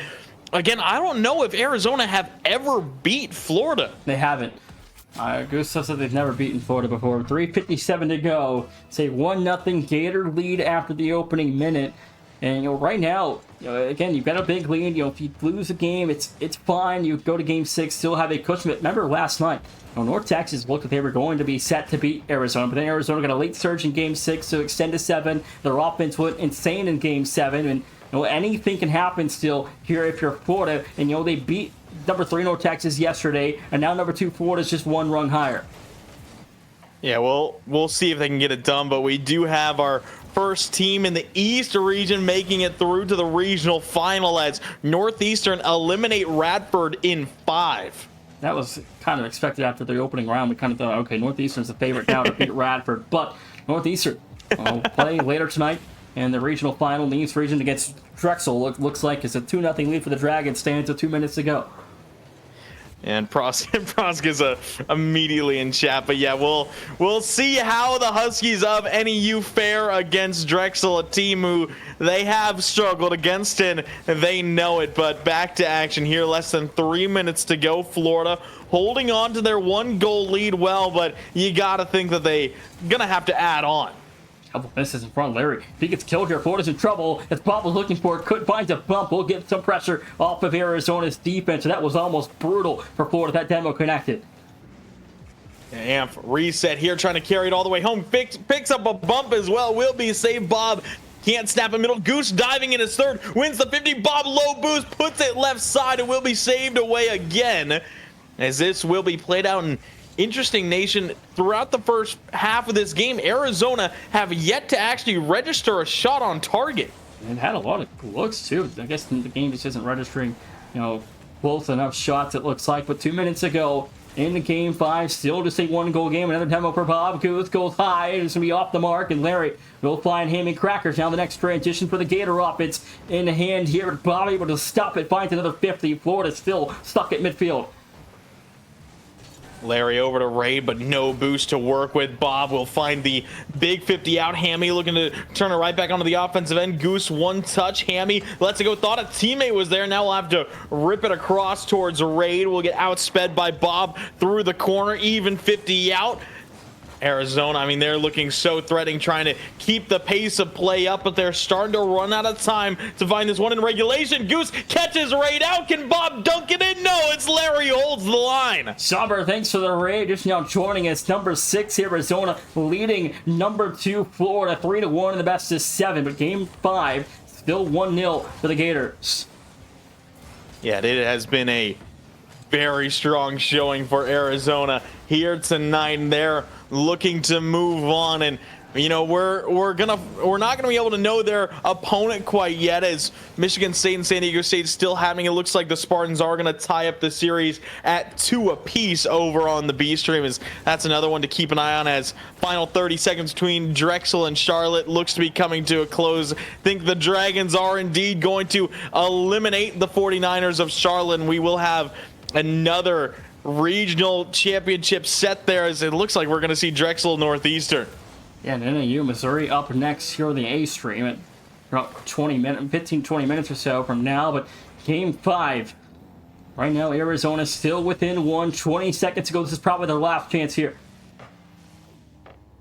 again, I don't know if Arizona have ever beat Florida. They haven't. Gustav said they've never beaten Florida before. 3:57 to go. It's a 1-0 Gator lead after the opening minute. And right now, again, you've got a big lead. If you lose a game, it's fine. You go to game 6, still have a cushion. Remember last night, North Texas looked like they were going to be set to beat Arizona, but then Arizona got a late surge in game 6 to extend to 7. Their offense went insane in game 7, and anything can happen still here if you're Florida. And they beat number 3 North Texas yesterday, and now number 2 Florida is just 1 rung higher. Yeah, we'll see if they can get it done, but we do have our first team in the East region making it through to the regional final as Northeastern eliminate Radford in 5. That was kind of expected after the opening round. We kind of thought, okay, Northeastern's the favorite now to beat Radford, but Northeastern will play later tonight in the regional final in the East region against Drexel. Looks like it's a 2-0 lead for the Dragons, stands with 2 minutes to go. And Prosk is immediately in chat. But yeah, we'll see how the Huskies of NEU fare against Drexel, a team who they have struggled against, and they know it. But back to action here, less than 3 minutes to go. Florida holding on to their 1-goal lead well, but you got to think that they gonna have to add on. Couple misses in front of Larry. If he gets killed here, Florida's in trouble. As Bob was looking for, could find a bump. We'll get some pressure off of Arizona's defense. So that was almost brutal for Florida. That demo connected. Amp reset here, trying to carry it all the way home. Picks up a bump as well. Will be saved. Bob can't snap in middle. Goose diving in his 3rd. Wins the 50. Bob low boost. Puts it left side and will be saved away again. As this will be played out in interesting, Nation. Throughout the first half of this game, Arizona have yet to actually register a shot on target. And had a lot of looks too. I guess the game just isn't registering, close enough shots, it looks like. But 2 minutes ago in the game 5, still just a 1-goal game. Another demo for Bob. Goose goes high. It's going to be off the mark. And Larry will find him in crackers. Now the next transition for the Gator offense in the hand here. Bob able to stop it. Finds another 50. Florida still stuck at midfield. Larry over to Ray, but no boost to work with. Bob will find the big 50 out. Hammy looking to turn it right back onto the offensive end. Goose 1 touch. Hammy lets it go. Thought a teammate was there. Now we'll have to rip it across towards Raid. We'll get outsped by Bob through the corner. Even 50 out. Arizona, I mean, they're looking so threatening, trying to keep the pace of play up, but they're starting to run out of time to find this one in regulation. Goose catches right out. Can Bob dunk it in? No, it's Larry who holds the line. Somber, thanks for the raid. Just now joining us, number 6 Arizona leading number 2 Florida 3-1 in the best of 7, but game 5 still 1-0 for the Gators. Yeah, it has been a very strong showing for Arizona here tonight. They're looking to move on, and you know we're not gonna be able to know their opponent quite yet, as Michigan State and San Diego State still having. It looks like the Spartans are gonna tie up the series at 2 apiece over on the B stream. As that's another one to keep an eye on, as final 30 seconds between Drexel and Charlotte looks to be coming to a close. I think the Dragons are indeed going to eliminate the 49ers of Charlotte, and we will have another regional championship set there, as it looks like we're going to see Drexel Northeastern. Yeah, and NAU Missouri up next here on the A stream at about 15-20 minutes or so from now. But game 5 right now, Arizona still within 20 seconds to go. This is probably their last chance here.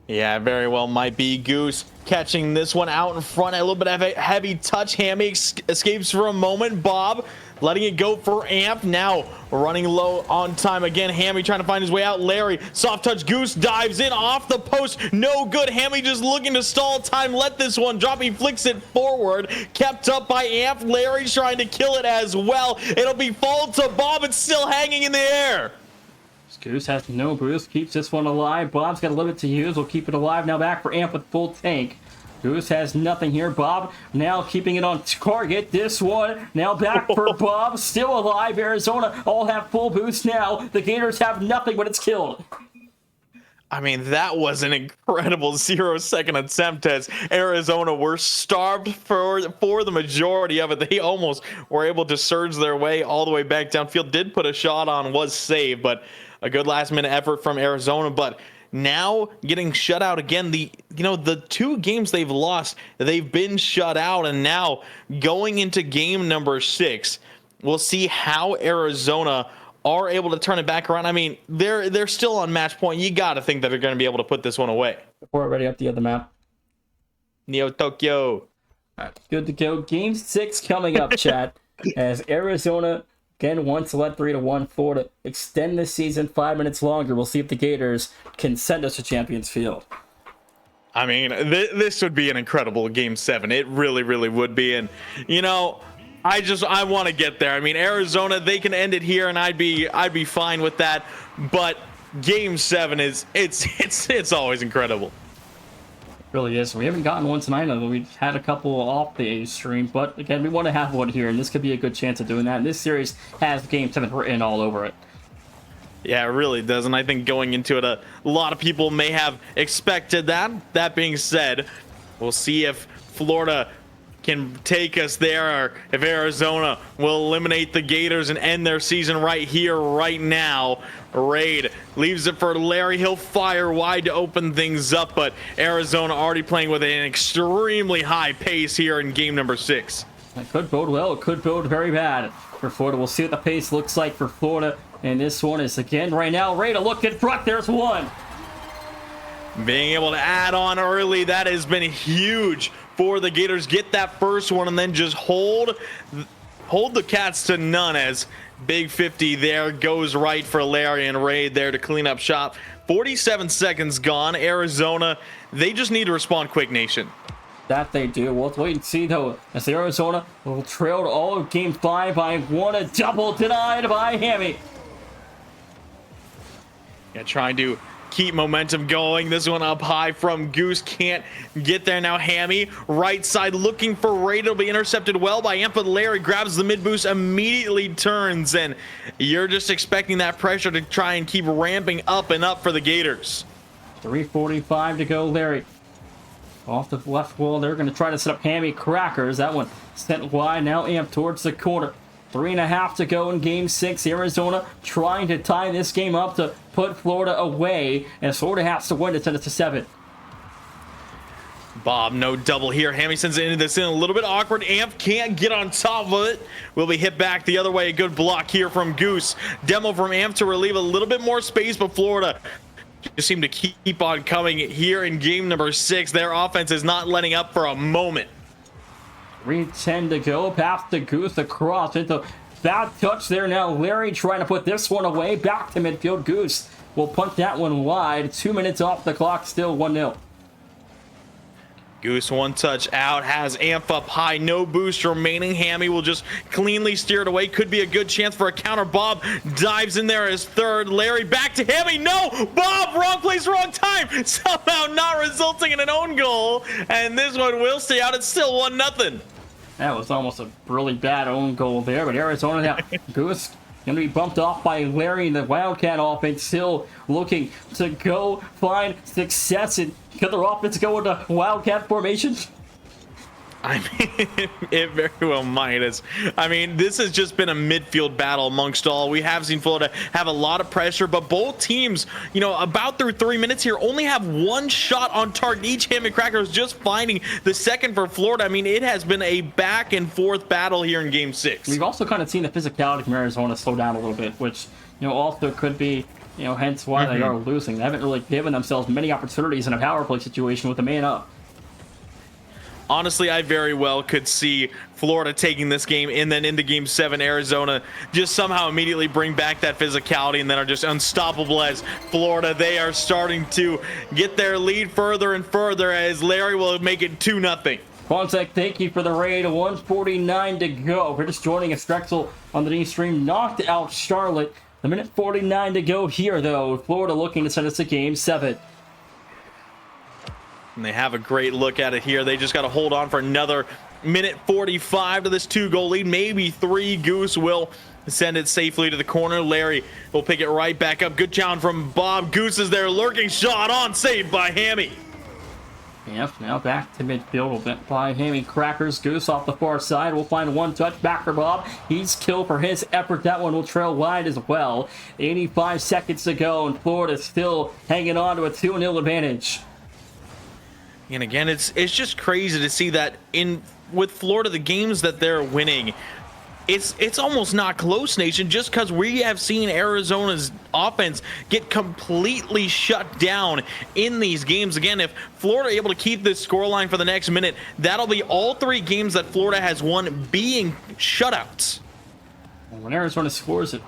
Yeah, very well might be. Goose catching this one out in front. A little bit of a heavy touch. Hammy escapes for a moment. Bob letting it go for Amp. Now running low on time again. Hammy trying to find his way out. Larry, soft touch. Goose dives in off the post. No good. Hammy just looking to stall time. Let this one drop. He flicks it forward. Kept up by Amp. Larry trying to kill it as well. It'll be fall to Bob. It's still hanging in the air. Goose has no boost, keeps this one alive. Bob's got a limit to use, will keep it alive. Now back for Amp with full tank. Goose has nothing here. Bob now keeping it on target. This one now back for Bob, still alive. Arizona all have full boost now. The Gators have nothing, but it's killed. I mean, that was an incredible 0-second attempt, as Arizona were starved for the majority of it. They almost were able to surge their way all the way back downfield. Did put a shot on, was saved, but a good last-minute effort from Arizona. But now getting shut out again. The 2 games they've lost, they've been shut out, and now going into game number 6, we'll see how Arizona are able to turn it back around. I mean, they're still on match point. You got to think that they're going to be able to put this one away. Before we're ready up the other map. Neo Tokyo. All right, good to go. Game 6 coming up, chat, as Arizona again wants to let 3-1 Florida extend the season 5 minutes longer. We'll see if the Gators can send us to Champions Field. I mean, this would be an incredible Game 7. It really, really would be. And, I want to get there. I mean, Arizona, they can end it here, and I'd be fine with that. But Game 7 it's always incredible. It really is. We haven't gotten one tonight, although we had a couple off the A stream. But again, we want to have one here, and this could be a good chance of doing that. And this series has Game 7 written all over it. Yeah, it really does. And I think going into it, a lot of people may have expected that. That being said, we'll see if Florida can take us there, or if Arizona will eliminate the Gators and end their season right here, right now. Raid leaves it for Larry. He'll fire wide to open things up, but Arizona already playing with an extremely high pace here in game number 6. It could bode well. It could bode very bad for Florida. We'll see what the pace looks like for Florida. And this one is again right now. Raid a look in front. There's one. Being able to add on early, that has been huge for the Gators. Get that first one and then just hold the Cats to none, as Big 50 there goes right for Larry, and Raid there to clean up shop. 47 seconds gone. Arizona, they just need to respond quick, Nation. That they do. We'll wait and see, though, as Arizona will trail all of Game 5 by 1. A double denied by Hammy. Yeah, trying to keep momentum going. This one up high from Goose. Can't get there now. Hammy, right side, looking for Raid. It'll be intercepted well by Amp, but Larry grabs the mid boost, immediately turns, and you're just expecting that pressure to try and keep ramping up and up for the Gators. 3:45 to go. Larry off the left wall. They're going to try to set up Hammy crackers. That one sent wide. Now Amp towards the corner. 3.5 to go in Game 6. Arizona trying to tie this game up to put Florida away, and Florida has to win to send it to 7. Bob, no double here. Hammy sends it into this in a little bit awkward. Amp can't get on top of it. Will be hit back the other way. A good block here from Goose. Demo from Amp to relieve a little bit more space, but Florida just seem to keep on coming here in game number 6. Their offense is not letting up for a moment. 3:10 to go. Pass to Goose across into bad touch there. Now Larry trying to put this one away. Back to midfield. Goose will punt that one wide. 2 minutes off the clock. Still 1-0. Goose one touch out, has Amp up high, no boost remaining. Hammy will just cleanly steer it away. Could be a good chance for a counter. Bob dives in there as third. Larry back to Hammy. No! Bob, wrong place, wrong time. Somehow not resulting in an own goal. And this one will stay out. It's still 1-0. That was almost a really bad own goal there, but Arizona now. Goose going to be bumped off by Larry. The Wildcat offense still looking to go find success. And could their offense go into Wildcat formation? I mean, it very well might. I mean, this has just been a midfield battle amongst all. We have seen Florida have a lot of pressure, but both teams, you know, about through 3 minutes here, only have one shot on target. Each Ham and Cracker is just finding the second for Florida. I mean, it has been a back and forth battle here in game 6. We've also kind of seen the physicality from Arizona slow down a little bit, which, you know, also could be, you know, hence why they are losing. They haven't really given themselves many opportunities in a power play situation with a man up. Honestly, I very well could see Florida taking this game, and then into game 7, Arizona just somehow immediately bring back that physicality and then are just unstoppable as Florida. They are starting to get their lead further and further as Larry will make it 2-0. Fonseca, thank you for the raid. 1:49 to go. We're just joining us. Drexel on the D stream knocked out Charlotte. The minute 49 to go here, though. Florida looking to send us to game 7. And they have a great look at it here. They just got to hold on for another minute 45 to this 2-goal lead. Maybe 3. Goose will send it safely to the corner. Larry will pick it right back up. Good challenge from Bob. Goose is there. Lurking shot on. Saved by Hammy. Yep, now back to midfield by Hammy Crackers. Goose off the far side. We'll find one touch back for Bob. He's killed for his effort. That one will trail wide as well. 85 seconds to go, and Florida still hanging on to a 2-0 advantage. And again, it's just crazy to see that with Florida, the games that they're winning, it's almost not close, Nation, just because we have seen Arizona's offense get completely shut down in these games. Again, if Florida are able to keep this scoreline for the next minute, that'll be all 3 games that Florida has won being shutouts. When Arizona scores, they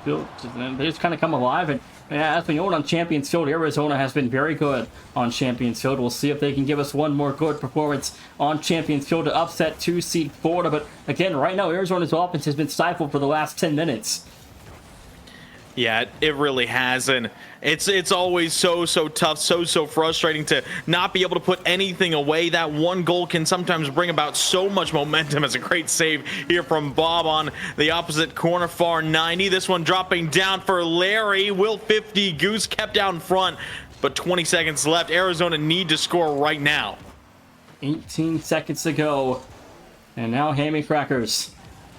just kind of come alive. And as we know on Champions Field, Arizona has been very good on Champions Field. We'll see if they can give us one more good performance on Champions Field to upset 2-seed Florida. But again, right now, Arizona's offense has been stifled for the last 10 minutes. Yeah, it really has, and it's always so tough, so frustrating to not be able to put anything away. That one goal can sometimes bring about so much momentum. It's a great save here from Bob on the opposite corner, far 90. This one dropping down for Larry. Will 50. Goose kept out in front, but 20 seconds left. Arizona need to score right now. 18 seconds to go, and now Hammy Crackers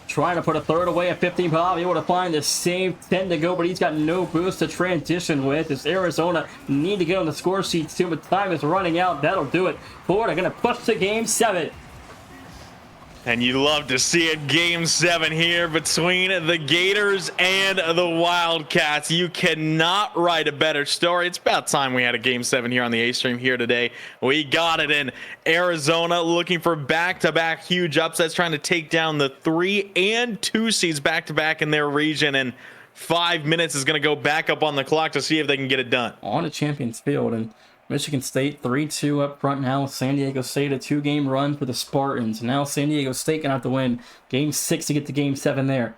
trying to put a third away at 15. Bob able to find the save. 10 to go, but he's got no boost to transition with. As Arizona need to get on the score sheet soon, but time is running out. That'll do it. Florida going to push to game 7. And you love to see it, game 7 here between the Gators and the Wildcats. You cannot write a better story. It's about time we had a game 7 here on the A-Stream here today. We got it in Arizona, looking for back-to-back huge upsets, trying to take down the 3 and 2 seeds back-to-back in their region. And 5 minutes is going to go back up on the clock to see if they can get it done. On a Champions Field, and Michigan State 3-2 up front now. San Diego State a 2-game run for the Spartans. Now San Diego State gonna have to win game 6 to get to game 7 there.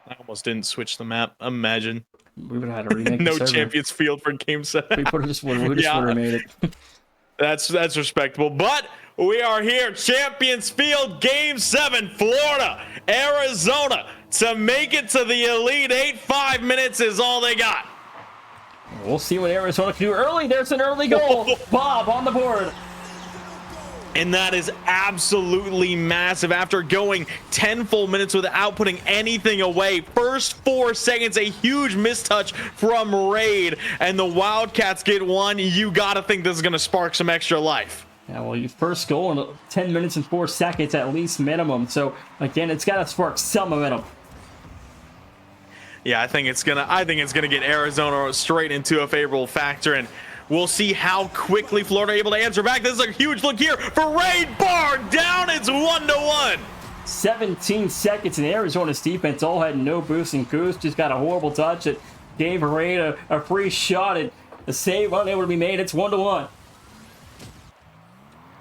I almost didn't switch the map. Imagine. We would have had to remake no the server. Champions Field for game 7. We would have just would have made it. That's respectable. But we are here, Champions Field, game 7, Florida, Arizona, to make it to the Elite 8. 5 minutes is all they got. We'll see what Arizona can do early. There's an early goal. Bob on the board. And that is absolutely massive. After going 10 full minutes without putting anything away, first 4 seconds, a huge mistouch from Raid, and the Wildcats get one. You got to think this is going to spark some extra life. Yeah, well, your first goal in 10 minutes and 4 seconds at least minimum. So, again, it's got to spark some momentum. Yeah, I think it's gonna get Arizona straight into a favorable factor, and we'll see how quickly Florida able to answer back. This is a huge look here for Ray. Bar down. It's 1-1. 17 seconds, and Arizona's defense all had no boost, and Goose just got a horrible touch that gave Ray a free shot, and the save unable to be made. It's 1-1.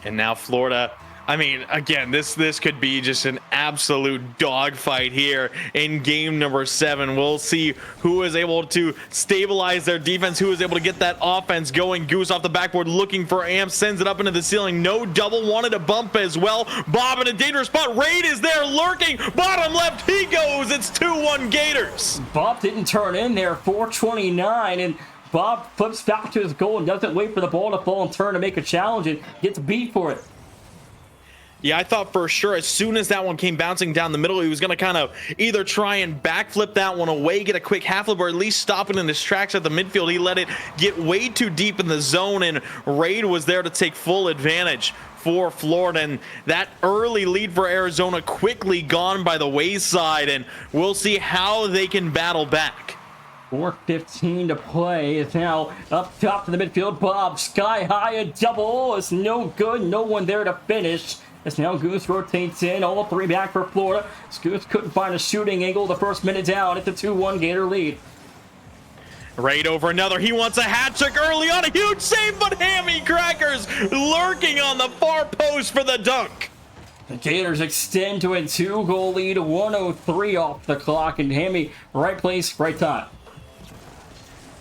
And now Florida, I mean, again, this could be just an absolute dogfight here in game number 7. We'll see who is able to stabilize their defense, who is able to get that offense going. Goose off the backboard looking for Amp, sends it up into the ceiling. No double, wanted a bump as well. Bob in a dangerous spot. Raid is there lurking. Bottom left, he goes. It's 2-1 Gators. Bob didn't turn in there, 429, and Bob flips back to his goal and doesn't wait for the ball to fall and turn to make a challenge and gets beat for it. Yeah, I thought for sure as soon as that one came bouncing down the middle, he was going to kind of either try and backflip that one away, get a quick half flip, or at least stop it in his tracks at the midfield. He let it get way too deep in the zone, and Raid was there to take full advantage for Florida. And that early lead for Arizona quickly gone by the wayside, and we'll see how they can battle back. 4:15 to play. It's now up top to the midfield. Bob sky high, a double. It's no good. No one there to finish. As now Goose rotates in. All 3 back for Florida. Goose couldn't find a shooting angle the first minute down. It's a 2-1 Gator lead. Right over another. He wants a hat trick early on. A huge save, but Hammy Crackers lurking on the far post for the dunk. The Gators extend to a 2-goal lead. 1:03 off the clock. And Hammy, right place, right time.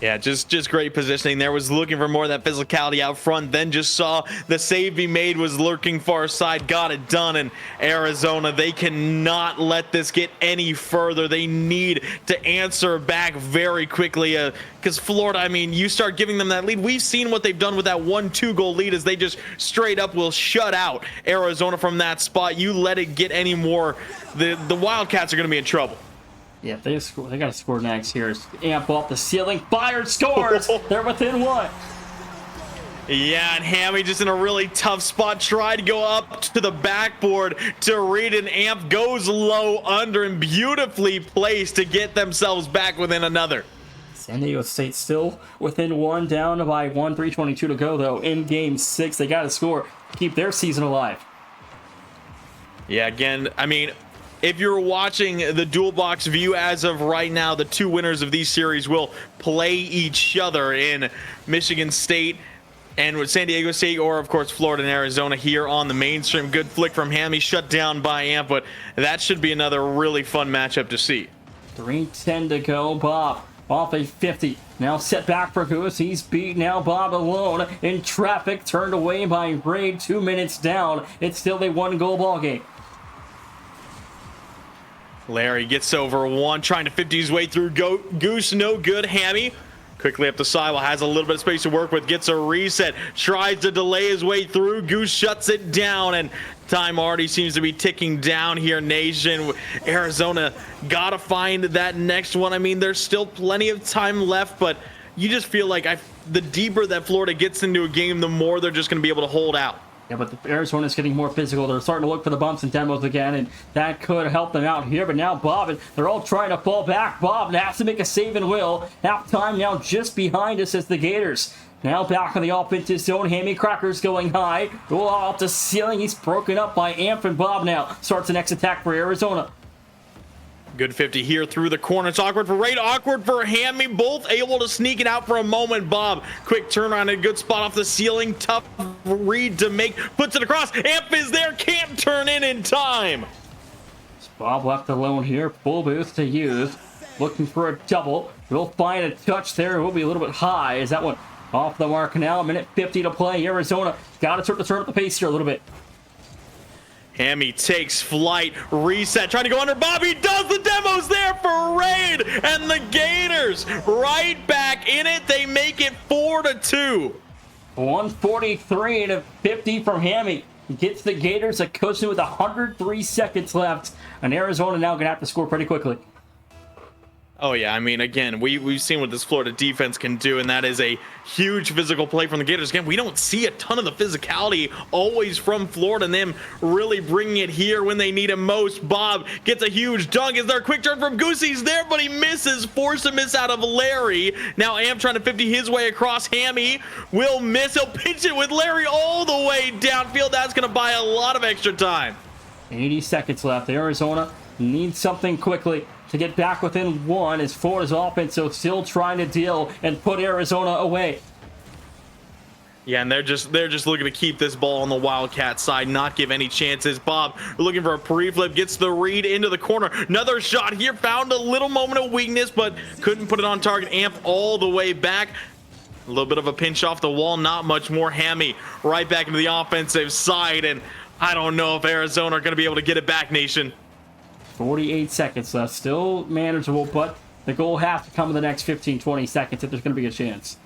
Yeah, just great positioning there. Was looking for more of that physicality out front. Then just saw the save be made. Was lurking far side. Got it done. And Arizona, they cannot let this get any further. They need to answer back very quickly. Because Florida, I mean, you start giving them that lead. We've seen what they've done with that 1-2 goal lead, as they just straight up will shut out Arizona from that spot. You let it get any more, the Wildcats are going to be in trouble. Yeah, they got to score next here. Amp off the ceiling, fired, scores. They're within 1. Yeah, and Hammy just in a really tough spot. Tried to go up to the backboard to read, and Amp goes low under and beautifully placed to get themselves back within another. San Diego State still within 1, down by 1, 3:22 to go, though. In game 6, they got to score, keep their season alive. Yeah, again, I mean, if you're watching the dual box view as of right now, the 2 winners of these series will play each other in Michigan State and with San Diego State, or of course Florida and Arizona here on the mainstream. Good flick from Hammy, shut down by Amp, but that should be another really fun matchup to see. 3:10 to go. Bob off a 50. Now set back for Goose. He's beat now. Bob alone in traffic, turned away by Raid. 2 minutes down. It's still a 1-goal ball game. Larry gets over 1, trying to 50 his way through. Goose, no good. Hammy quickly up the sidewall, has a little bit of space to work with, gets a reset, tries to delay his way through. Goose shuts it down, and time already seems to be ticking down here, nation. Arizona got to find that next one. I mean, there's still plenty of time left, but you just feel like the deeper that Florida gets into a game, the more they're just going to be able to hold out. Yeah, but Arizona's getting more physical. They're starting to look for the bumps and demos again, and that could help them out here. But now Bob, they're all trying to fall back. Bob has to make a save and will. Halftime now just behind us as the Gators. Now back on the offensive zone. Hammy Crackers going high. Go off the ceiling. He's broken up by Amp, and Bob now starts the next attack for Arizona. Good 50 here through the corner. It's awkward for Raid, awkward for Hammy. Both able to sneak it out for a moment. Bob, quick turnaround, a good spot off the ceiling. Tough read to make. Puts it across. Amp is there. Can't turn in time. Bob left alone here. Full boost to use. Looking for a double. We'll find a touch there. It will be a little bit high. Is that one off the mark now? Minute 50 to play. Arizona got to start to turn up the pace here a little bit. Hammy takes flight, reset, trying to go under. Bobby does the demos there for Raid, and the Gators right back in it. They make it 4-2. 143 to 50 from Hammy. Gets the Gators a cushion with 103 seconds left, and Arizona now going to have to score pretty quickly. Oh yeah, I mean, again, we've seen what this Florida defense can do, and that is a huge physical play from the Gators. Again, we don't see a ton of the physicality always from Florida, and them really bringing it here when they need it most. Bob gets a huge dunk. Is there a quick turn from Goosey? He's there, but he misses. Forced a miss out of Larry. Now Am trying to 50 his way across. Hammy will miss. He'll pinch it with Larry all the way downfield. That's going to buy a lot of extra time. 80 seconds left. Arizona needs something quickly to get back within one as Florida's offense so still trying to deal and put Arizona away. Yeah, and they're just looking to keep this ball on the Wildcat side, not give any chances. Bob looking for a pre-flip, gets the read into the corner. Another shot here, found a little moment of weakness, but couldn't put it on target. Amp all the way back. A little bit of a pinch off the wall, not much more. Hammy right back into the offensive side, and I don't know if Arizona are going to be able to get it back, Nation. 48 seconds left. Still manageable, but the goal has to come in the next 15-20 seconds if there's going to be a chance.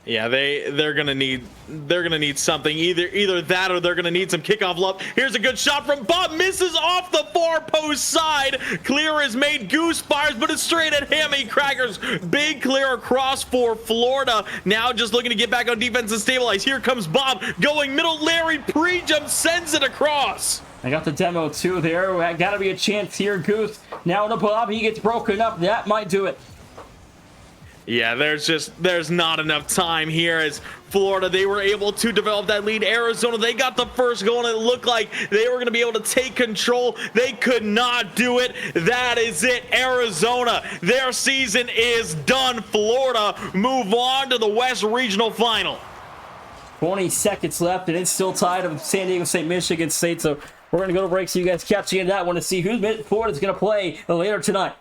Yeah, they're gonna need something, either that or they're gonna need some kickoff love. Here's a good shot from Bob, misses off the far post side. Clear is made. Goose fires, but it's straight at Hammy Crackers. Big clear across for Florida. Now just looking to get back on defense and stabilize. Here comes Bob going middle. Larry pre-jump sends it across. I got the demo too there. Got to be a chance here. Goose now to Bob. He gets broken up. That might do it. Yeah, there's not enough time here as Florida, they were able to develop that lead. Arizona, they got the first goal, and it looked like they were going to be able to take control. They could not do it. That is it. Arizona, their season is done. Florida move on to the West Regional Final. 20 seconds left, and it's still tied with San Diego State, Michigan State. So we're going to go to break so you guys catch the end of that one to see who Florida's going to play later tonight.